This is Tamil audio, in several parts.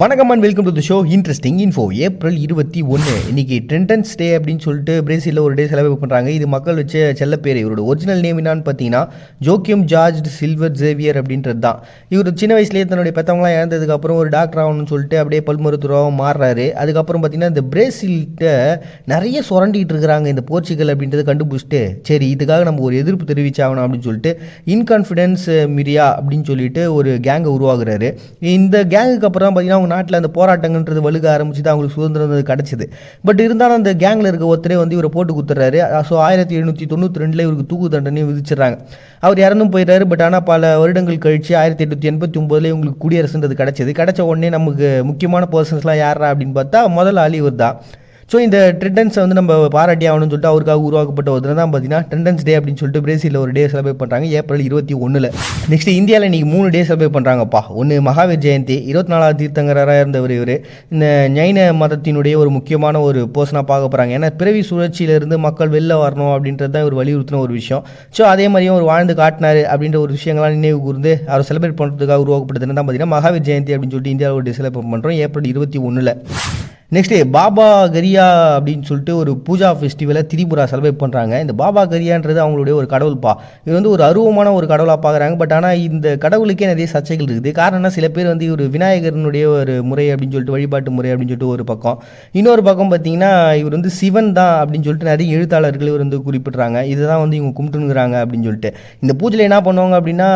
வணக்கம் and welcome to the show interesting info. April 21 இன்னைக்கு ட்ரெண்டன்ஸ் டே அப்படின்னு சொல்லிட்டு பிரேசிலில் ஒரு டே செலிப்ரேட் பண்ணுறாங்க. இது மக்கள் வச்ச செல்ல பேர். இவரோட ஒரிஜினல் நேம் என்னான்னு பார்த்தீங்கன்னா ஜோக்கியம் ஜார்ஜ் சில்வர் ஜேவியர் அப்படின்றது தான். இவர் சின்ன வயசுலேயே தன்னுடைய பெற்றவங்களாம் இறந்ததுக்கப்புறம் ஒரு டாக்டர் ஆகணும்னு சொல்லிட்டு அப்படியே பல் மருத்துவராக மாறுறாரு. அதுக்கப்புறம் பார்த்தீங்கன்னா இந்த பிரேசில்கிட்ட நிறைய சுரண்டிகிட்டு இருக்கிறாங்க இந்த போர்ச்சுகல் அப்படின்றத கண்டுபிடிச்சிட்டு, சரி இதுக்காக நம்ம ஒரு எதிர்ப்பு தெரிவிச்சாகணும் அப்படின்னு சொல்லிட்டு இன்கான்ஃபிடன்ஸ் மிரியா அப்படின்னு சொல்லிட்டு ஒரு கேங்கை உருவாகுறாரு. இந்த கேங்குக்கு அப்புறம் பார்த்தீங்கன்னா நாட்டில் அந்த போராட்டங்கள்ன்றது வலுக்க ஆரம்பிச்சு தான் அவங்களுக்கு சுதந்திரம் கிடச்சிது. பட் இருந்தாலும் அந்த கேங்கில் இருக்க ஒருத்தரே வந்து இவரை போட்டு குத்துறாரு. ஸோ 1792 இவருக்கு தூக்கு தண்டனையும் விதிச்சிடறாங்க. அவர் இறந்தும் போயிடுறாரு. பட் ஆனால் பல வருடங்கள் கழிச்சு 1889 இவங்களுக்கு குடியரசுன்றது கிடச்ச உடனே நமக்கு முக்கியமான பர்சன்ஸ்லாம் யாரா அப்படின்னு பார்த்தா முதல் ஆள் இவர் தான். ஸோ இந்த ட்ரெண்டன்ஸை வந்து நம்ம பாராட்டி ஆகணும்னு சொல்லிட்டு அவருக்காக உருவாக்கப்பட்ட ஒரு தினம் தான் பார்த்தீங்கன்னா ட்ரெண்டன்ஸ் டே அப்படின்னு சொல்லிட்டு பிரேசிலில் ஒரு டே செலிப்ரேட் பண்ணுறாங்க ஏப்ரல் 21. நெக்ஸ்ட் இந்தியாவில் இன்றைக்கி 3 டே செலிப்ரேட் பண்ணுறாங்கப்பா. ஒன்று மகாவீர் ஜெயந்தி, 24வது தீர்த்தங்கராக இருந்தவர் இவர். இந்த ஜைன மதத்தினுடைய ஒரு முக்கியமான ஒரு பர்சனாக பார்க்க போகிறாங்க. ஏன்னா பிறவி சுழற்சியிலேருந்து மக்கள் வெளில வரணும் அப்படின்றது தான் இவர் வலியுறுத்தின ஒரு விஷயம். ஸோ அதே மாதிரியும் ஒரு வாழ்ந்து காட்டினார் அப்படின்ற ஒரு விஷயங்கள்லாம் நினைவு கூர்ந்து அவர் செலிப்ரேட் பண்ணுறதுக்காக உருவாக்கப்பட்டதுன்னு தான் பார்த்தீங்கன்னா மகாவீர் ஜெயந்தி அப்படின்னு சொல்லிட்டு இந்தியாவில் ஒரு டே செலிப்ரேட் பண்ணுறோம் ஏப்ரல் 21. நெக்ஸ்ட்டு பாபா கரியா அப்படின்னு சொல்லிட்டு ஒரு பூஜா ஃபெஸ்டிவலை திரிபுரா செலிப்ரேட் பண்ணுறாங்க. இந்த பாபா கரியான்றது அவங்களுடைய ஒரு கடவுள்ப்பா. இது வந்து ஒரு அருவமான ஒரு கடவுளாக பார்க்குறாங்க. பட் ஆனால் இந்த கடவுளுக்கே நிறைய சர்ச்சைகள் இருக்குது. காரணம்னா சில பேர் வந்து இவர் விநாயகரனுடைய ஒரு முறை அப்படின்னு சொல்லிட்டு வழிபாட்டு முறை அப்படின்னு சொல்லிட்டு ஒரு பக்கம், இன்னொரு பக்கம் பார்த்தீங்கன்னா இவர் வந்து சிவன் தான் அப்படின்னு சொல்லிட்டு நிறைய எழுத்தாளர்கள் இவர் வந்து குறிப்பிட்றாங்க. இதுதான் வந்து இவங்க கும்பிட்டுங்கிறாங்க அப்படின்னு சொல்லிட்டு. இந்த பூஜையில் என்ன பண்ணுவாங்க அப்படின்னா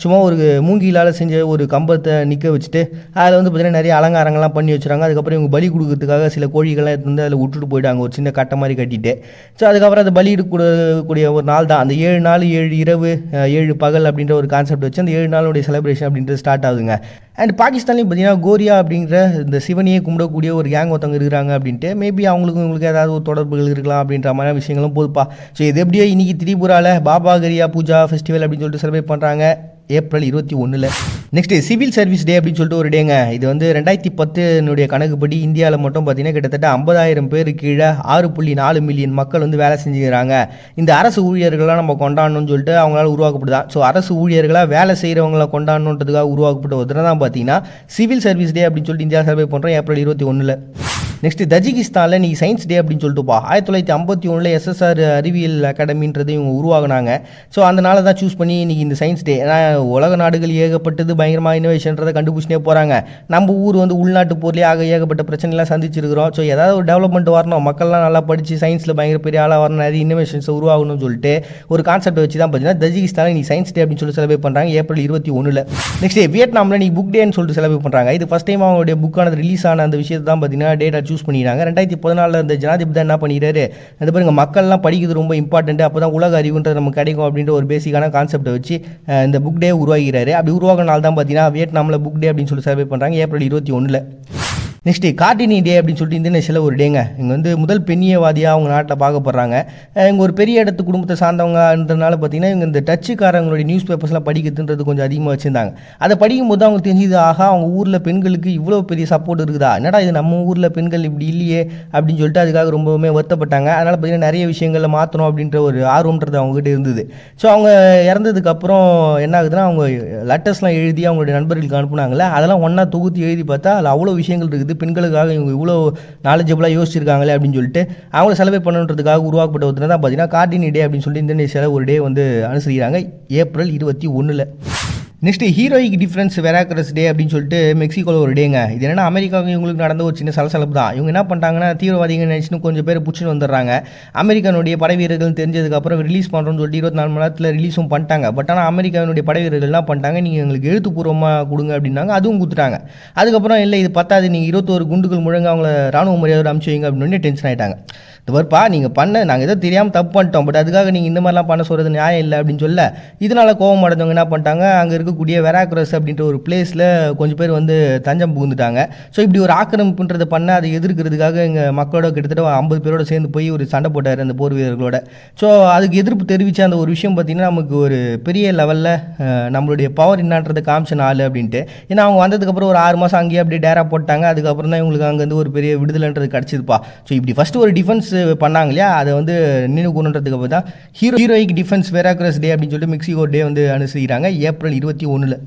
சும்மா ஒரு மூங்கிலால் செஞ்ச ஒரு கம்பத்தை நிற்க வச்சுட்டு அதில் வந்து பார்த்தீங்கன்னா நிறைய அலங்காரங்கள்லாம் பண்ணி வச்சுறாங்க. அதுக்கப்புறம் இவங்க பலி கொடுக்குறதுக்காக சில கோழிகள்லாம் எடுத்து வந்து அதில் விட்டுட்டு போயிட்டாங்க ஒரு சின்ன கட்டை மாதிரி கட்டிட்டு. ஸோ அதுக்கப்புறம் அதை பலியிடக்கூடிய ஒரு நாள் தான் அந்த 7 நாள் 7 இரவு 7 பகல் அப்படின்ற ஒரு கான்செப்ட் வச்சு அந்த 7 நாளுடைய செலிப்ரேஷன் அப்படின்றது ஸ்டார்ட் ஆகுதுங்க. அண்ட் பாகிஸ்தான்லையும் பார்த்தீங்கன்னா கோரியா அப்படிங்கிற இந்த சிவனையே கும்பிடக்கூடிய ஒரு கேங் ஒருத்தவங்க இருக்கிறாங்க அப்படின்ட்டு மேபி அவங்களுக்கு ஏதாவது ஒரு தொடர்புகள் இருக்கலாம் அப்படின்ற மாதிரி விஷயங்களும் போதுப்பா. ஸோ இது எப்படியோ இன்றைக்கி திரிபுராவில் பாபா கரியா பூஜா ஃபெஸ்டிவல் அப்படின்னு சொல்லிட்டு செலிப்ரேட் பண்ணுறாங்க ஏப்ரல் 21. நெக்ஸ்ட்டு சிவில் சர்வீஸ் டே அப்படின்னு சொல்லிட்டு ஒரு டேங்க. இது வந்து 2010 கணக்குப்படி இந்தியாவில் மட்டும் பார்த்தீங்கன்னா கிட்டத்தட்ட 50,000 பேர் கீழே 6.4 மில்லியன் மக்கள் வந்து வேலை செஞ்சுக்கிறாங்க. இந்த அரசு ஊழியர்களாக நம்ம கொண்டாடணும்னு சொல்லிட்டு அவங்களால உருவாக்கப்படுதான். ஸோ அரசு ஊழியர்களாக வேலை செய்கிறவங்களை கொண்டாடணுன்றதுக்காக உருவாக்கப்பட்ட ஒரு தினம் தான் பார்த்தீங்கன்னா சிவில் சர்வீஸ் டே அப்படின்னு சொல்லிட்டு இந்தியா செலிப்ரேட் பண்ணுறோம் ஏப்ரல் 21. நெக்ஸ்ட் தஜிகிஸ்தானில் இன்றைக்கி சயின்ஸ் டே அப்படின்னு சொல்லிட்டுப்பா. 1951 எஸ்எஸ்ஆர் அறிவியல் அகாடமின்றது இவங்க உருவாகினாங்க. ஸோ அதனால தான் சூஸ் பண்ணி இன்றைக்கி இந்த சயின்ஸ் டே. ஏன்னா உலக நாடுகள் ஏகப்பட்டது பயங்கரமாக இனோவேஷன்றதை கண்டுபிடிச்சினே போகிறாங்க. நம்ம ஊர் வந்து உள்நாட்டு போர்லேயே ஏகப்பட்ட பிரச்சனைலாம் சந்திச்சிருக்கிறோம். ஸோ ஏதாவது ஒரு டெவலப்மெண்ட் வரணும், மக்கள்லாம் நல்லா படித்து சயின்ஸில் பயங்கர பெரிய ஆளாக வரணும், நிறைய இனோவேஷன்ஸ் உருவாகணும்னு சொல்லிட்டு ஒரு கான்செப்ட் வச்சு தான் பார்த்தீங்கன்னா தஜிகிஸ்தானில் இன்றைக்கி சயின்ஸ் டே அப்படின்னு சொல்லி செலிப்ரேட் பண்ணுறாங்க ஏப்ரல் 21. நெக்ஸ்ட் வியட்நாமில் இன்றைக்கி புக் டேன்னு சொல்லிட்டு செலிப்ரேட் பண்ணுறாங்க. இது ஃபஸ்ட் டைம் அவங்களுடைய புக்கானது ரிலீஸ் ஆன அந்த விஷயத்தை தான் பார்த்தீங்கன்னா டேட்டா சூஸ் பண்ணிடுறாங்க. 2014 இந்த ஜனாதிபதி என்ன பண்ணிடுறாரு, அது பாருங்க மக்கள்லாம் படிக்கிறது ரொம்ப இம்பார்ட்டன்ட், அப்போ தான் உலக அறிவுன்றது நமக்கு கிடைக்கும் அப்படின்ற ஒரு பேசிக்கான கான்செப்டை வச்சு இந்த புக் டே உருவாகிறாரு. அப்படி உருவாகின நாள் தான் பார்த்தீங்கன்னா வியட்நாமில் புக் டே அப்படின்னு சொல்லி செலிப்ரேட் பண்ணுறாங்க ஏப்ரல் 21. நெக்ஸ்ட்டு கார்டினி டே அப்படின்னு சொல்லிட்டு இந்தோனேஷியாவில் ஒரு டேங்க. இங்கே வந்து முதல் பெண்ணியவாதியாக அவங்க நாட்டில் பார்க்கப்படுறாங்க. இங்கே ஒரு பெரிய இடத்து குடும்பத்தை சார்ந்தவங்கன்றதுனால பார்த்தீங்கன்னா இவங்க இந்த டச்சுக்காரங்களுடைய நியூஸ் பேப்பர்ஸ்லாம் படிக்கிறதுன்றது கொஞ்சம் அதிகமாக வச்சுருந்தாங்க. அதை படிக்கும்போது அவங்க தெரிஞ்சுது, ஆகா அவங்க ஊரில் பெண்களுக்கு இவ்வளோ பெரிய சப்போர்ட் இருக்குதா, என்னடா இது நம்ம ஊரில் பெண்கள் இப்படி இல்லையே அப்படின்னு சொல்லிட்டு அதுக்காக ரொம்பவுமே வருத்தப்பட்டாங்க. அதனால் பார்த்தீங்கன்னா நிறைய விஷயங்களில் மாற்றணும் அப்படின்ற ஒரு ஆர்வம்ன்றது அவங்ககிட்ட இருந்தது. ஸோ அவங்க இறந்ததுக்கப்புறம் என்ன ஆகுதுன்னா அவங்க லெட்டர்ஸ்லாம் எழுதி அவங்களுடைய நண்பர்களுக்கு அனுப்புனாங்களே, அதெல்லாம் ஒன்றா தொகுத்து எழுதி பார்த்தா அதில் அவ்வளோ விஷயங்கள் இருக்குது. பெண்களுக்காக இவங்க இவ்வளோ நாலேஜபிளாக யோசிச்சிருக்காங்களே அப்படின்னு சொல்லிட்டு அவங்கள செலிப்ரேட் பண்ணுன்றதுக்காக உருவாக்கப்பட்ட ஒரு தினம் தான் பார்த்தீங்கன்னா கார்டினி டே அப்படின்னு சொல்லிட்டு இந்தோனேஷியாவில் ஒரு டே வந்து அனுசரிக்கிறாங்க ஏப்ரல் 21. நெக்ஸ்ட்டு ஹீரோயிக் டிஃப்ரென்ஸ் வெராக்ரஸ் டே அப்படின்னு சொல்லிட்டு மெக்சிகோவில் ஒரு டேங்க. இது என்னென்னா அமெரிக்காவுக்கு இவங்களுக்கு நடந்த ஒரு சின்ன சலசலப்பு தான். இவங்க என்ன பண்ணிட்டாங்கன்னா தீவிரவாதிகள் நினச்சின்னு கொஞ்சம் பேர் பிடிச்சின்னு வந்துடுறாங்க. அமெரிக்கானுடைய படை வீரர்கள் தெரிஞ்சதுக்கப்புறம் ரிலீஸ் பண்ணுறோன்னு சொல்லிட்டு 24 மணி நேரத்தில் ரிலீஸும் பண்ணிட்டாங்க. பட் ஆனால் அமெரிக்காவினுடைய படை வீரர்கள் என்ன பண்ணிட்டாங்க, நீங்கள் எங்களுக்கு எழுத்துப்பூர்வமாக கொடுங்க அப்படின்னாங்க, அதுவும் கொடுத்துட்டாங்க. அதுக்கப்புறம் இல்லை இது பத்தாது, நீங்கள் 21 குண்டுகள் முழங்க அவங்கள ராணுவ மரியாதை அனுப்பிச்சு வைங்க அப்படின்னு டென்ஷன் ஆகிட்டாங்க. இது வரப்பா நீங்கள் நாங்கள் ஏதோ தெரியாமல் தப்பு பண்ணிட்டோம், பட் அதுக்காக நீங்கள் இந்த மாதிரிலாம் பண்ண சொல்கிறது நியாயம் இல்லை அப்படின்னு சொல்ல இதனால் கோவம் அடைஞ்சவங்க என்ன பண்ணிட்டாங்க, அங்கே இருக்கக்கூடிய வெராக்ரஸ் அப்படின்ற ஒரு பிளேஸில் கொஞ்சம் பேர் வந்து தஞ்சம் புகுந்துட்டாங்க. ஸோ இப்படி ஒரு ஆக்கிரமிப்புன்றதை பண்ண அதை எதிர்க்கிறதுக்காக எங்கள் மக்களோட கிட்டத்தட்ட 50 பேரோட சேர்ந்து போய் ஒரு சண்டை போட்டார் அந்த போர் வீரர்களோட. ஸோ அதுக்கு எதிர்ப்பு தெரிவித்த அந்த ஒரு விஷயம் பார்த்திங்கன்னா நமக்கு ஒரு பெரிய லெவலில் நம்மளுடைய பவர் என்னன்றதை காமிச்ச நாள் அப்படின்ட்டு. ஏன்னா அவங்க வந்ததுக்கப்புறம் ஒரு 6 மாதம் அங்கேயே அப்படியே டேரா போட்டாங்க. அதுக்கப்புறம் தான் இவங்களுக்கு அங்கேருந்து ஒரு பெரிய விடுதலைன்றது கிடச்சிதுப்பா. ஸோ இப்படி ஃபஸ்ட்டு ஒரு டிஃபென்ஸ் பண்ணாங்க இல்லையா, அதை வந்து நினைவு கூறன்றதுக்கு அப்புறம் தான் ஹீரோயிக் டிஃபென்ஸ் வெராக்ரஸ் டே அப்படின்னு சொல்லிட்டு மெக்சிகோ டே வந்து அனுசரிக்கிறாங்க April 21.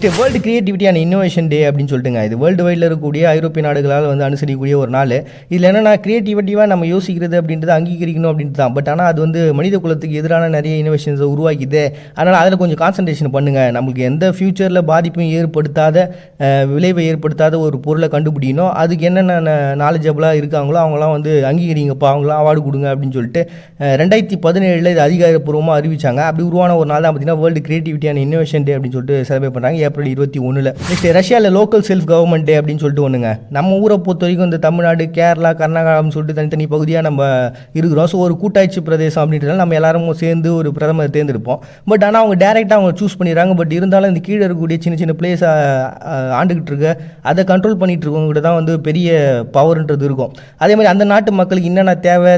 World creativity and innovation day அப்படின்னு சொல்லிட்டுங்க. இது வேர்ல்டு வைடில் இருக்கக்கூடிய ஐரோப்பிய நாடுகளால் வந்து அனுசரிக்கக்கூடிய ஒரு நாள். இதில் என்னென்னா கிரியேட்டிவிட்டிவாக நம்ம யோசிக்கிறது அப்படின்றது அங்கீகரிக்கணும் அப்படின்ட்டு தான். பட் ஆனால் அது வந்து மனித குலத்துக்கு எதிரான நிறைய இன்னோவேஷன்ஸை உருவாக்கிது. அதனால் அதில் கொஞ்சம் கான்சன்ட்ரேஷன் பண்ணுங்கள். நம்மளுக்கு எந்த ஃப்யூச்சரில் பாதிப்பும் ஏற்படுத்தாத விளைவை ஏற்படுத்தாத ஒரு பொருளை கண்டுபிடிக்கணும். அதுக்கு என்னென்ன நாலேஜபிளாக இருக்காங்களோ அவங்களாம் வந்து அங்கீகரிங்கப்பா, அவங்களாம் அவார்டு கொடுங்க அப்படின்னு சொல்லிட்டு 2017 இது அதிகாரப்பூர்வமாக அறிவிச்சாங்க. அப்படி உருவான ஒரு நாள் தான் பார்த்தீங்கன்னா world creativity and innovation day அப்படின்னு சொல்லிட்டு செலிப்ரேட் பண்ணுறாங்க ஏப்ரல் 21. நெக்ஸ்ட் ரஷ்யாவில் லோக்கல் செல்ஃப் கவர்மெண்ட் டே அப்படின்னு சொல்லிட்டு ஒன்றுங்க. நம்ம ஊரை பொறுத்த வரைக்கும் இந்த தமிழ்நாடு, கேரளா, கர்நாடகான்னு சொல்லிட்டு தனித்தனி பகுதியாக நம்ம இருக்கிறோம். ஸோ ஒரு கூட்டாட்சி பிரதேசம் அப்படின்றதால நம்ம எல்லாரும் சேர்ந்து ஒரு பிரதமர் தேர்ந்தெடுப்போம். பட் ஆனால் அவங்க டேரெக்டாக அவங்க சூஸ் பண்ணிடுறாங்க. பட் இருந்தாலும் இந்த கீழே இருக்கக்கூடிய சின்ன சின்ன பிளேஸ் ஆண்டுகிட்டு இருக்க அதை கண்ட்ரோல் பண்ணிட்டு இருக்கவங்ககிட்ட தான் வந்து பெரிய பவர்ன்றது இருக்கும். அதே மாதிரி அந்த நாட்டு மக்களுக்கு என்னென்ன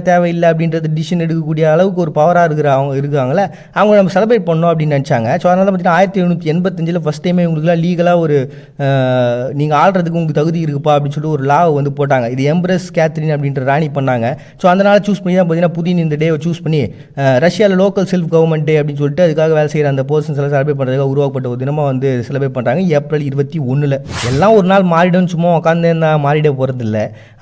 தேவையில்லை அப்படின்றது டிசிஷன் எடுக்கக்கூடிய அளவுக்கு ஒரு பவராக இருக்காங்களே, அவங்க நம்ம செலிப்ரேட் பண்ணோம் அப்படின்னு நினச்சாங்க. ஸோ அதனால பார்த்தீங்கன்னா 1785 ஃபஸ்ட் டைமே உங்களுக்குலாம் லீகலாக ஒரு நீங்கள் ஆள்றதுக்கு உங்களுக்கு தகுதி இருக்குப்பா அப்படின்னு சொல்லிட்டு ஒரு லாவை வந்து போட்டாங்க. இது எம்ப்ரஸ் கேத்ரின் அப்படின்ற ராணி பண்ணாங்க. ஸோ அதனால் சூஸ் பண்ணி தான் பார்த்தீங்கன்னா புதின் இந்த டேவை சூஸ் பண்ணி ரஷ்யாவில் லோக்கல் செல்ஃப் கவர்மெண்ட் டே அப்படின்னு சொல்லிட்டு அதுக்காக வேலை செய்கிற அந்த பர்சன்ஸ் எல்லாம் செலிப்ரேட் பண்ணுறதுக்காக உருவாக்கப்பட்ட ஒரு தினமாக வந்து செலிப்ரேட் பண்ணுறாங்க ஏப்ரல் 21. எல்லாம் ஒரு நாள் மாறிடும், சும்மா உட்காந்து மாறிட போகிறதில்ல.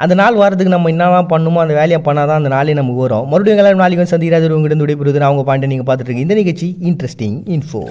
அந்த நாள் வரதுக்கு நம்ம என்னெல்லாம் பண்ணுமோ அந்த வேலையை பண்ணால் தான் அந்த நாளே நமக்கு வரும். மறுபடியும் எல்லாரும் நாளைக்கு வந்து சந்திக்கிறாரு உங்ககிட்ட விடைபெறுவது. அவங்க பாயிண்ட் நீங்கள் பார்த்துட்டு இருக்கீங்க. இந்த நிகழ்ச்சி இன்ட்ரெஸ்டிங் இன்ஃபோ.